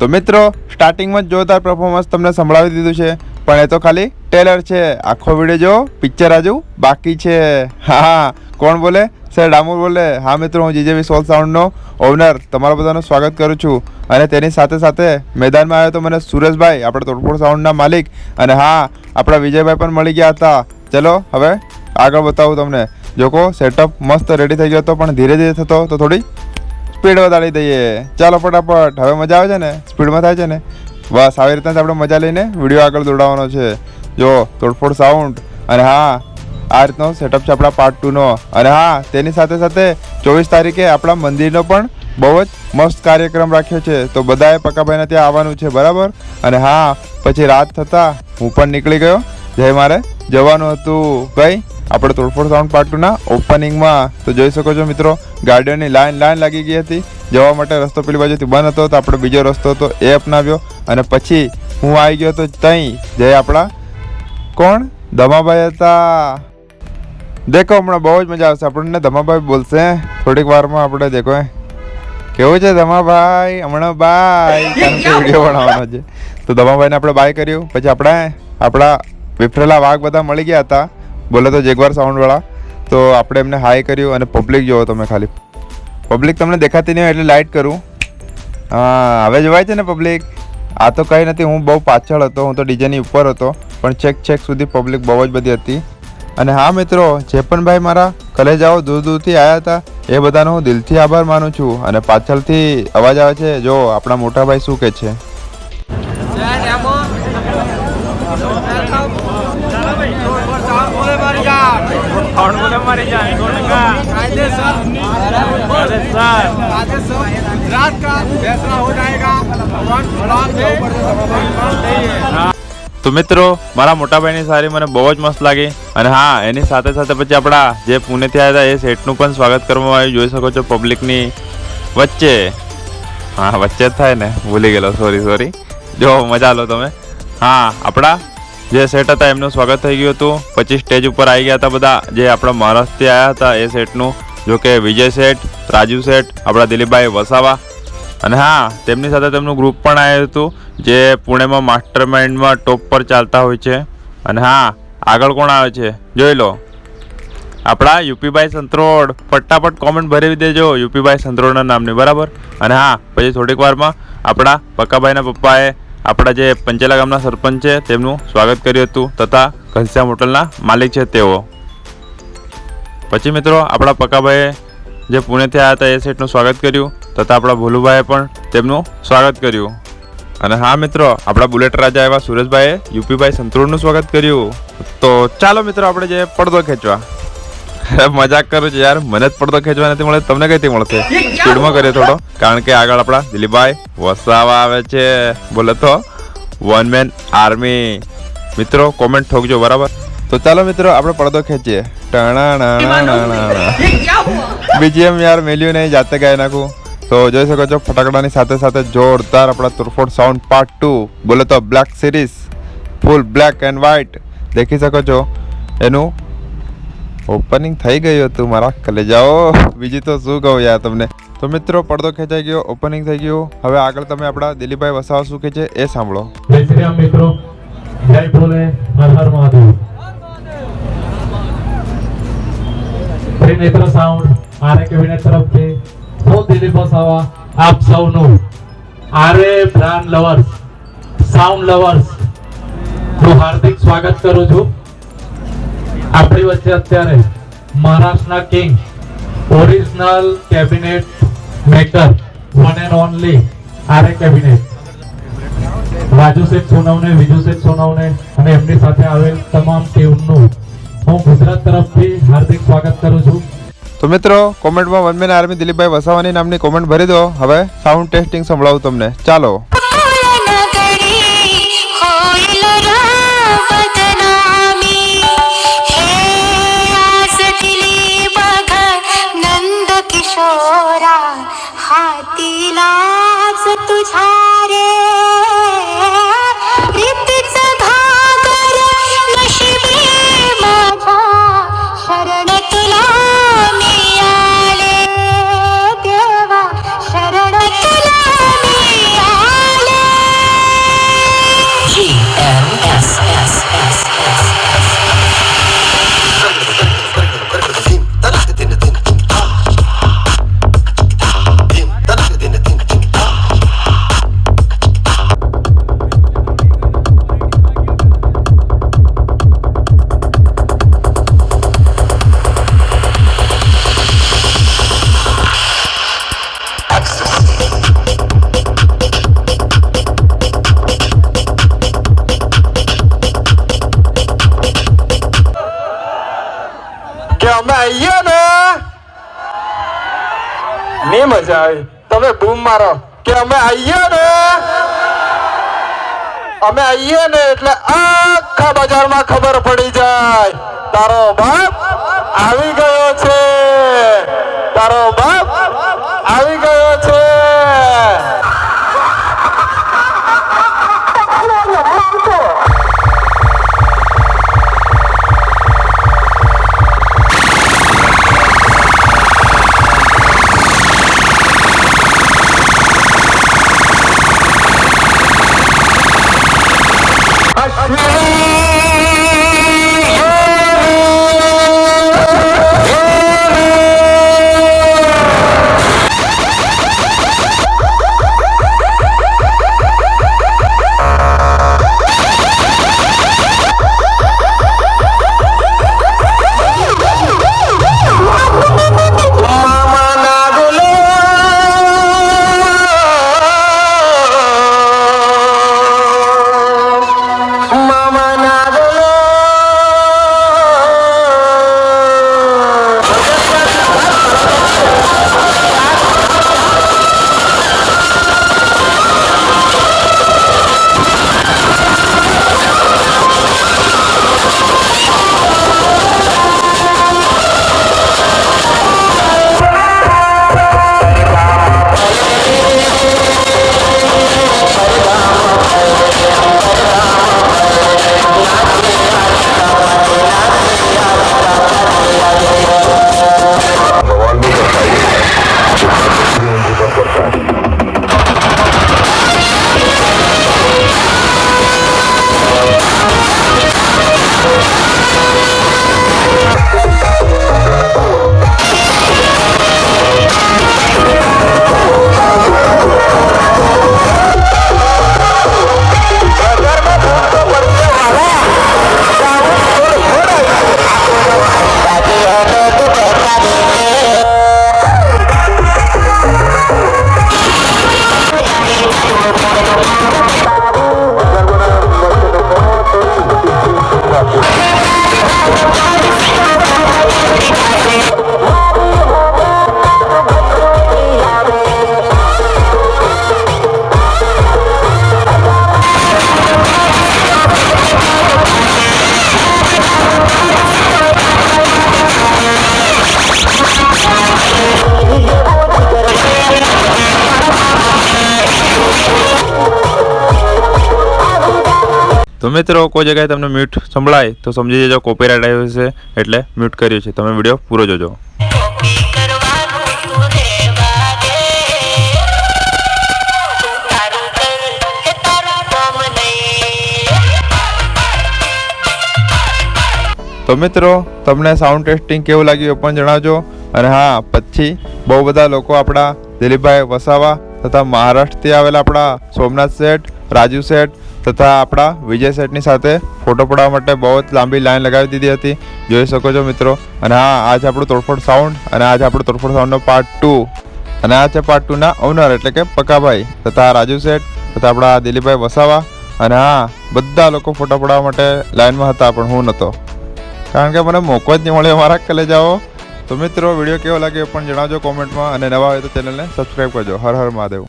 તો મિત્રો સ્ટાર્ટિંગમાં જ જોરદાર પરફોર્મન્સ તમને સંભળાવી દીધું છે, પણ એ તો ખાલી ટેલર છે. આખો વિડીયો જો પિક્ચર હજુ બાકી છે. હા, કોણ બોલે? સર ડામોર બોલે. હા મિત્રો, હું જીજેવી સોલ સાઉન્ડનો ઓનર તમારા બધાનું સ્વાગત કરું છું. અને તેની સાથે સાથે મેદાનમાં આવ્યો તો મને સુરેશભાઈ, આપણે તોડફોડ સાઉન્ડના માલિક, અને હા આપણા વિજયભાઈ પણ મળી ગયા હતા. ચલો હવે આગળ બતાવું તમને. જોકો સેટઅપ મસ્ત રેડી થઈ ગયો હતો, પણ ધીરે ધીરે થતો તો થોડી સ્પીડ વધારી દઈએ. ચાલો ફટાફટ. હવે મજા આવે છે ને? સ્પીડમાં થાય છે ને? બસ આવી રીતના આપણે મજા લઈને વિડીયો આગળ દોડાવવાનો છે. જો તોડફોડ સાઉન્ડ, અને હા આ રીતનો સેટઅપ છે આપણા પાર્ટ 2નો. અને હા તેની સાથે સાથે 24 તારીખે આપણા મંદિરનો પણ બહુ જ મસ્ત કાર્યક્રમ રાખ્યો છે. તો બધાએ પક્કાભાઈના ત્યાં આવવાનું છે, બરાબર? અને હા પછી રાત થતાં હું પણ નીકળી ગયો. જય મારે જવાનું હતું કઈ આપણે તોડફોડ સાઉન્ડ પાર્ટ 2ના ઓપનિંગમાં. તો જોઈ શકો છો મિત્રો, ગાડીઓની લાઈન લાગી ગઈ હતી. જવા માટે રસ્તો પેલી બાજુથી બંધ હતો, તો આપણે બીજો રસ્તો હતો એ અપનાવ્યો. અને પછી હું આવી ગયો તો ત્યાં જય આપણા કોણ ધમાભાઈ હતા. દેખો હમણાં બહુ જ મજા આવશે આપણને. ધમાભાઈ બોલશે થોડીક વારમાં. આપણે દેખો કેવું છે ધમાભાઈ હમણાં બાય, કારણ કે વિડીયો બનાવવાનો છે. તો ધમાભાઈને આપણે બાય કર્યું. પછી આપણા વિફરેલા વાઘ બધા મળી ગયા હતા, બોલે તો જેગવાર સાઉન્ડવાળા. તો આપણે એમને હાઈ કર્યું. અને પબ્લિક જોવો તમે, ખાલી પબ્લિક તમને દેખાતી નહીં હોય એટલે લાઇટ કરું. હા હવે જોવાય છે ને પબ્લિક? આ તો કંઈ નથી, હું બહુ પાછળ હતો, હું તો ડીજેની ઉપર હતો, પણ છેક સુધી પબ્લિક બહુ જ બધી હતી. અને હા મિત્રો, જે પણ ભાઈ મારા કલેજાઓ દૂરથી આવ્યા હતા એ બધાનો હું દિલથી આભાર માનું છું. અને પાછળથી અવાજ આવે છે, જો આપણા મોટા ભાઈ શું કહે છે. તો મિત્રો મારા મોટાભાઈની સારી મને બહુ જ મસ્ત લાગી. અને હા એની સાથે સાથે પછી આપણા જે પુણેથી આવ્યા હતા એ સેટનું પણ સ્વાગત કરવામાં આવ્યું. જોઈ શકો છો પબ્લિકની વચ્ચે. હા વચ્ચે જ થાય ને, ભૂલી ગયેલો, સોરી. જો મજા લો તમે. હા આપણા જે સેટ હતા એમનું સ્વાગત થઈ ગયું હતું. પછી સ્ટેજ ઉપર આવી ગયા હતા બધા જે આપણા મહારાષ્ટ્રથી આવ્યા હતા એ સેટનું. જો કે વિજય સેટ, રાજુ સેટ, આપણા દિલીપભાઈ વસાવા, અને હા તેમની સાથે તેમનું ગ્રુપ પણ આવ્યું હતું જે પુણેમાં માસ્ટર માઇન્ડમાં ટોપ પર ચાલતા હોય છે. અને હા આગળ કોણ આવે છે જોઈ લો, આપણા યુપીભાઈ સંત્રોડ. ફટાફટ કોમેન્ટ ભરી દેજો યુપીભાઈ સંત્રોડના નામની, બરાબર? અને હા પછી થોડીક વારમાં આપણા પક્કાભાઈના પપ્પાએ આપણા જે પંચેલા ગામના સરપંચ છે તેમનું સ્વાગત કર્યું હતું, તથા ઘનશ્યામ હોટલના માલિક છે તેઓ. પછી મિત્રો આપણા પક્કાભાઈએ જે પુણેથી આવ્યા હતા એ સેટનું સ્વાગત કર્યું, તથા આપણા ભોલુભાઈએ પણ તેમનું સ્વાગત કર્યું. અને હા મિત્રો, આપણા બુલેટ રાજા એવા સુરેશભાઈએ યુપીભાઈ સંતોડનું સ્વાગત કર્યું. તો ચાલો મિત્રો આપણે જે પડદો ખેંચવા. મજાક કરું છું યાર, મને જ પડદો ખેંચવા નથી મળે, તમને કઈથી મળશે? સ્પીડમાં કરીએ થોડો, કારણ કે આગળ આપણા દિલીપભાઈ વસાવા આવે છે. બોલે તો વન મેન આર્મી. મિત્રો કોમેન્ટ ઠોકજો, બરાબર? તો ચાલો મિત્રો આપણે પડદો ખેંચીએ. બીજીએમ યાર મેલ્યું નહીં, જાતે ગાઈ નાખું. તો જોઈ શકો છો ફટાકડાની સાથે સાથે જોરદાર આપણા તોડફોડ સાઉન્ડ પાર્ટ 2, બોલે તો black series, full black and white દેખી શકો છો. એનું ઓપનિંગ થઈ ગયું હતું મારા કલેજાઓ. બીજી તો શું કહું યાર તમને. તો મિત્રો પડદો ખેંચાઈ ગયો, ઓપનિંગ થઈ ગયું. હવે આગળ તમે આપણા દિલીપભાઈ વસાવા શું કહે છે એ સાંભળો. જય શ્રી રામ મિત્રો, જય ભોલે, હર હર મહાદેવ. ત્રિનેત્ર સાઉન્ડ આરે કેબિનેટ તરફથી હું દિલીપ વસાવા આપ સૌનું આરે બ્રાન્ડ લવર્સ, સાઉન્ડ લવર્સ નું હાર્દિક સ્વાગત કરું છું. આપણી વચ્ચે અત્યારે મહારાષ્ટ્રના king, original cabinet maker, one and only આરે કેબિનેટ, રાજુ શેઠ સોનવને, વિજુ શેઠ સોનવને અને એમની સાથે આવેલ તમામ ટીમનું હું ગુજરાત તરફથી હાર્દિક સ્વાગત કરું છું. તો મિત્રો કોમેન્ટમાં વન મેન આર્મી દિલીપભાઈ વસાવાની નામની કોમેન્ટ ભરી દો. હવે સાઉન્ડ ટેસ્ટિંગ સંભળાવું તમને, ચાલો. शरण तुला मी आले. ની મજા આવી. તમે બૂમ મારો કે અમે આવીએ ને એટલે આખા બજારમાં ખબર પડી જાય તારો બાપ આવી ગયો છે, તારો બાપ આવી ગયો છે. તો મિત્રો કોઈ જગ્યાએ તમને મ્યુટ સંભળાય તો સમજી જજો કોપીરાઇટ આવ્યો છે એટલે મ્યુટ કર્યું છે. તમે વિડીયો પૂરો જોજો. તો મિત્રો તમને સાઉન્ડ ટેસ્ટિંગ કેવું લાગ્યું એ પણ જણાવજો. અને હા, પછી બહુ બધા લોકો આપણા દિલીપભાઈ વસાવા તથા મહારાષ્ટ્રથી આવેલા આપણા સોમનાથ શેઠ, રાજુ શેઠ તથા આપણા વિજય શેઠની સાથે ફોટો પડાવવા માટે બહુ જ લાંબી લાઈન લગાવી દીધી હતી, જોઈ શકો છો મિત્રો. અને હા, આ છે આપણું તોડફોડ સાઉન્ડ અને આ છે આપણું તોડફોડ સાઉન્ડનો પાર્ટ 2. અને આ છે પાર્ટ 2ના ઓનર એટલે કે પકાભાઈ તથા રાજુ શેઠ તથા આપણા દિલીપભાઈ વસાવા. અને હા, બધા લોકો ફોટો પડાવવા માટે લાઈનમાં હતા પણ હું નહોતો, કારણ કે મને મોકો જ નહીં મળ્યો મારા કલેજાઓ. તો મિત્રો વિડીયો કેવો લાગ્યો એ પણ જણાવજો કોમેન્ટમાં અને નવા હોય તો ચેનલને સબસ્ક્રાઈબ કરજો. હર હર મહાદેવ.